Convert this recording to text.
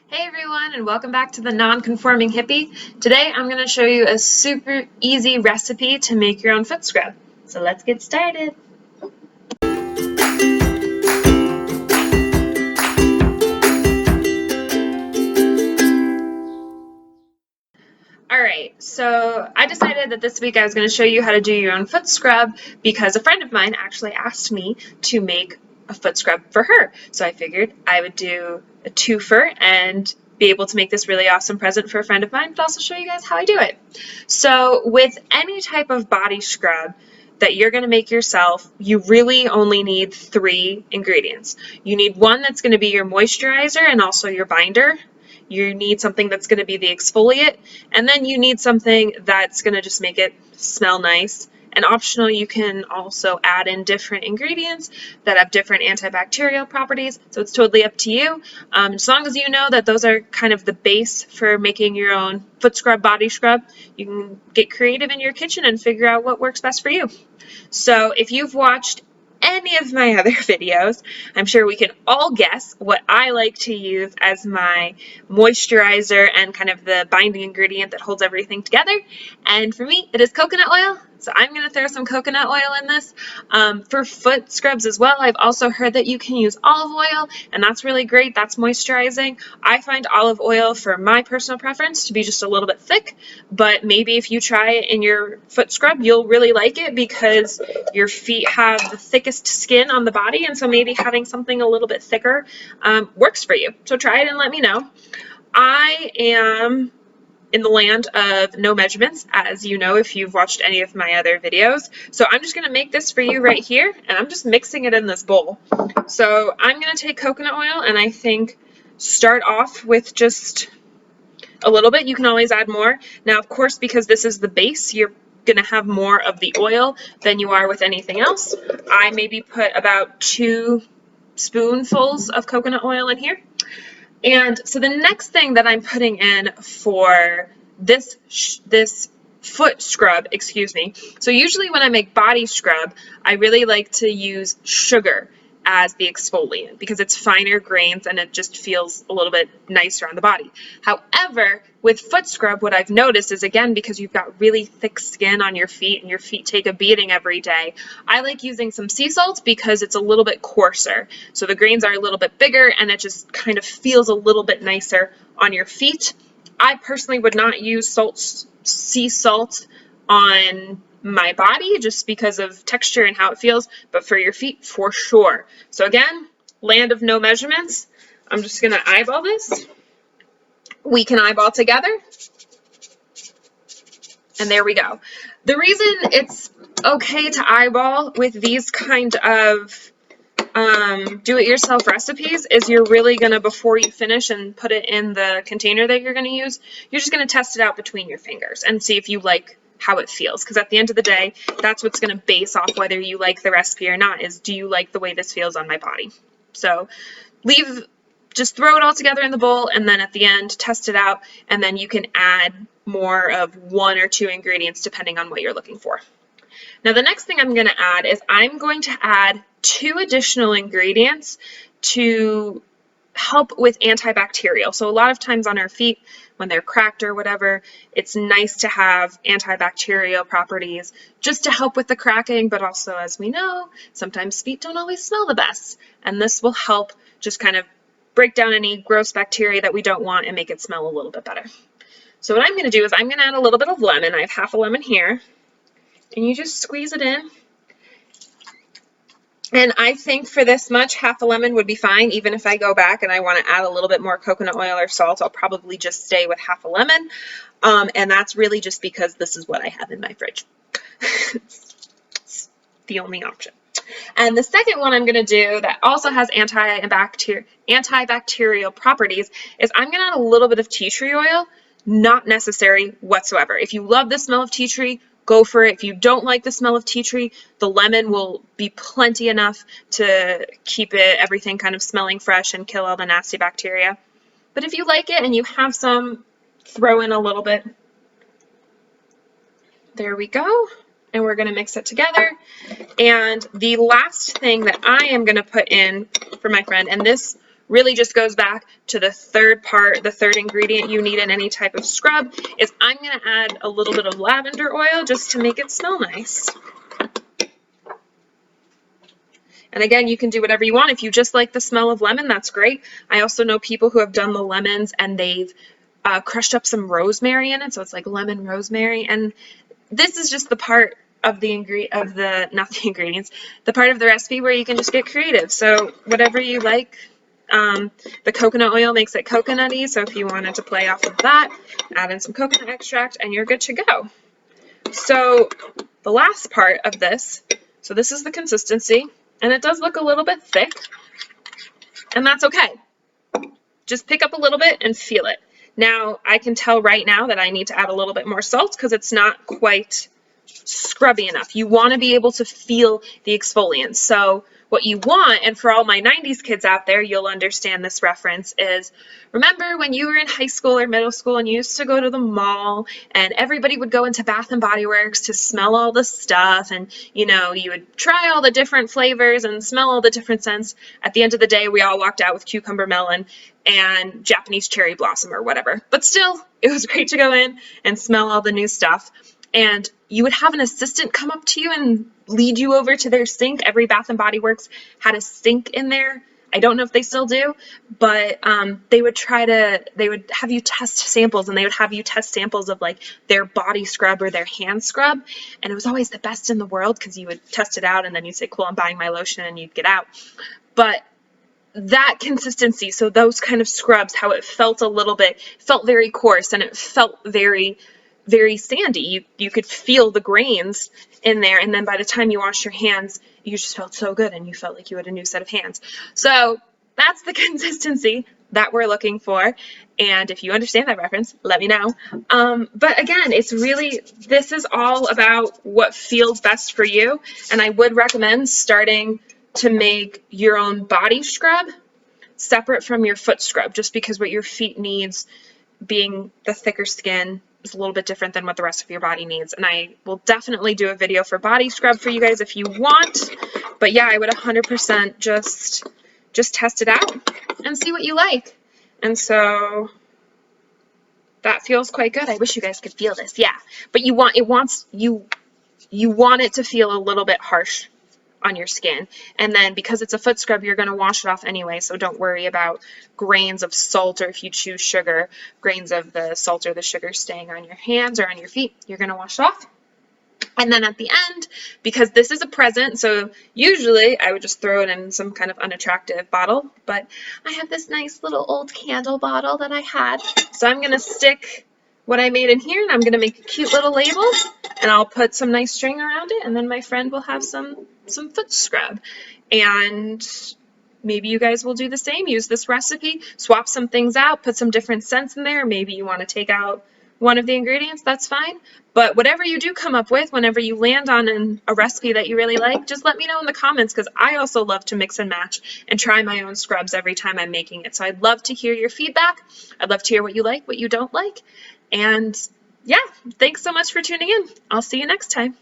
Hey everyone, and welcome back to the Non-Conforming Hippie. Today I'm going to show you a super easy recipe to make your own foot scrub. So let's get started. Alright, so I decided that this week I was going to show you how to do your own foot scrub because a friend of mine actually asked me to make a foot scrub for her. So I figured I would do a twofer and be able to make this really awesome present for a friend of mine, but also show you guys how I do it. So with any type of body scrub that you're going to make yourself, you really only need 3 ingredients. You need one that's going to be your moisturizer and also your binder. You need something that's going to be the exfoliant, and then you need something that's going to just make it smell nice. And optional, you can also add in different ingredients that have different antibacterial properties, so it's totally up to you. As long as you know that those are kind of the base for making your own foot scrub, body scrub, you can get creative in your kitchen and figure out what works best for you. So if you've watched any of my other videos, I'm sure we can all guess what I like to use as my moisturizer and kind of the binding ingredient that holds everything together. And for me, it is coconut oil. So I'm going to throw some coconut oil in this. For foot scrubs as well, I've also heard that you can use olive oil, and that's really great. That's moisturizing. I find olive oil, for my personal preference, to be just a little bit thick, but maybe if you try it in your foot scrub, you'll really like it because your feet have the thickest skin on the body, and so maybe having something a little bit thicker works for you. So try it and let me know. I am in the land of no measurements, as you know if you've watched any of my other videos. So I'm just going to make this for you right here, and I'm just mixing it in this bowl. So I'm going to take coconut oil, and I think start off with just a little bit. You can always add more. Now, of course, because this is the base, you're going to have more of the oil than you are with anything else. I maybe put about 2 spoonfuls of coconut oil in here. And so the next thing that I'm putting in for this foot scrub, so usually when I make body scrub, I really like to use sugar as the exfoliant because it's finer grains and it just feels a little bit nicer on the body. However, with foot scrub, what I've noticed is, again, because you've got really thick skin on your feet and your feet take a beating every day, I like using some sea salt because it's a little bit coarser. So the grains are a little bit bigger and it just kind of feels a little bit nicer on your feet. I personally would not use sea salt on my body just because of texture and how it feels, but for your feet, for sure. So again, land of no measurements. I'm just going to eyeball this. We can eyeball together. And there we go. The reason it's okay to eyeball with these kind of do-it-yourself recipes is you're really going to, before you finish and put it in the container that you're going to use, you're just going to test it out between your fingers and see if you like how it feels, because at the end of the day, that's what's going to base off whether you like the recipe or not, is do you like the way this feels on my body. So just throw it all together in the bowl, and then at the end test it out, and then you can add more of 1 or 2 ingredients depending on what you're looking for. Now the next thing I'm going to add is I'm going to add 2 additional ingredients to help with antibacterial. So a lot of times on our feet, when they're cracked or whatever, it's nice to have antibacterial properties just to help with the cracking, but also, as we know, sometimes feet don't always smell the best, and this will help just kind of break down any gross bacteria that we don't want and make it smell a little bit better. So what I'm going to do is I'm going to add a little bit of lemon. I have half a lemon here, and you just squeeze it in. And I think for this much, half a lemon would be fine. Even if I go back and I want to add a little bit more coconut oil or salt, I'll probably just stay with half a lemon. And that's really just because this is what I have in my fridge. It's the only option. And the second one I'm going to do that also has antibacterial properties is I'm going to add a little bit of tea tree oil. Not necessary whatsoever. If you love the smell of tea tree, go for it. If you don't like the smell of tea tree, the lemon will be plenty enough to keep everything kind of smelling fresh and kill all the nasty bacteria. But if you like it and you have some, throw in a little bit. There we go. And we're going to mix it together. And the last thing that I am going to put in for my friend, and this really just goes back to the third part, the third ingredient you need in any type of scrub is I'm going to add a little bit of lavender oil just to make it smell nice. And again, you can do whatever you want. If you just like the smell of lemon, that's great. I also know people who have done the lemons and they've crushed up some rosemary in it, so it's like lemon rosemary. And this is just the part of the the part of the recipe where you can just get creative. So whatever you like. The coconut oil makes it coconutty, so if you wanted to play off of that, add in some coconut extract and you're good to go. So the last part of this, so this is the consistency, and it does look a little bit thick, and that's okay. Just pick up a little bit and feel it. Now, I can tell right now that I need to add a little bit more salt because it's not quite scrubby enough. You want to be able to feel the exfoliants. So what you want, and for all my 90s kids out there, you'll understand this reference, is remember when you were in high school or middle school and you used to go to the mall and everybody would go into Bath and Body Works to smell all the stuff, and you know, you would try all the different flavors and smell all the different scents. At the end of the day, we all walked out with cucumber melon and Japanese cherry blossom or whatever. But still, it was great to go in and smell all the new stuff. And you would have an assistant come up to you and lead you over to their sink. Every Bath and Body Works had a sink in there. I don't know if they still do, but they would have you test samples, and they would have you test samples of like their body scrub or their hand scrub. And it was always the best in the world because you would test it out and then you'd say, cool, I'm buying my lotion, and you'd get out. But that consistency, so those kind of scrubs, how it felt felt very coarse, and it felt very, very sandy. You could feel the grains in there, and then by the time you washed your hands, you just felt so good, and you felt like you had a new set of hands. So that's the consistency that we're looking for, and if you understand that reference, let me know. But again, this is all about what feels best for you, and I would recommend starting to make your own body scrub separate from your foot scrub, just because what your feet needs, being the thicker skin, is a little bit different than what the rest of your body needs. And I will definitely do a video for body scrub for you guys if you want. But yeah, I would 100% just test it out and see what you like. And so that feels quite good. I wish you guys could feel this. Yeah, but you want it to feel a little bit harsh on your skin. And then because it's a foot scrub, you're going to wash it off anyway, so don't worry about grains of salt, or if you choose sugar, grains of the salt or the sugar staying on your hands or on your feet. You're going to wash it off. And then at the end, because this is a present, so usually I would just throw it in some kind of unattractive bottle, but I have this nice little old candle bottle that I had, so I'm going to stick what I made in here, and I'm going to make a cute little label, and I'll put some nice string around it, and then my friend will have some foot scrub. And maybe you guys will do the same. Use this recipe, swap some things out, put some different scents in there. Maybe you want to take out one of the ingredients, that's fine. But whatever you do come up with, whenever you land on a recipe that you really like, just let me know in the comments, because I also love to mix and match and try my own scrubs every time I'm making it. So I'd love to hear your feedback. I'd love to hear what you like, what you don't like. And yeah, thanks so much for tuning in. I'll see you next time.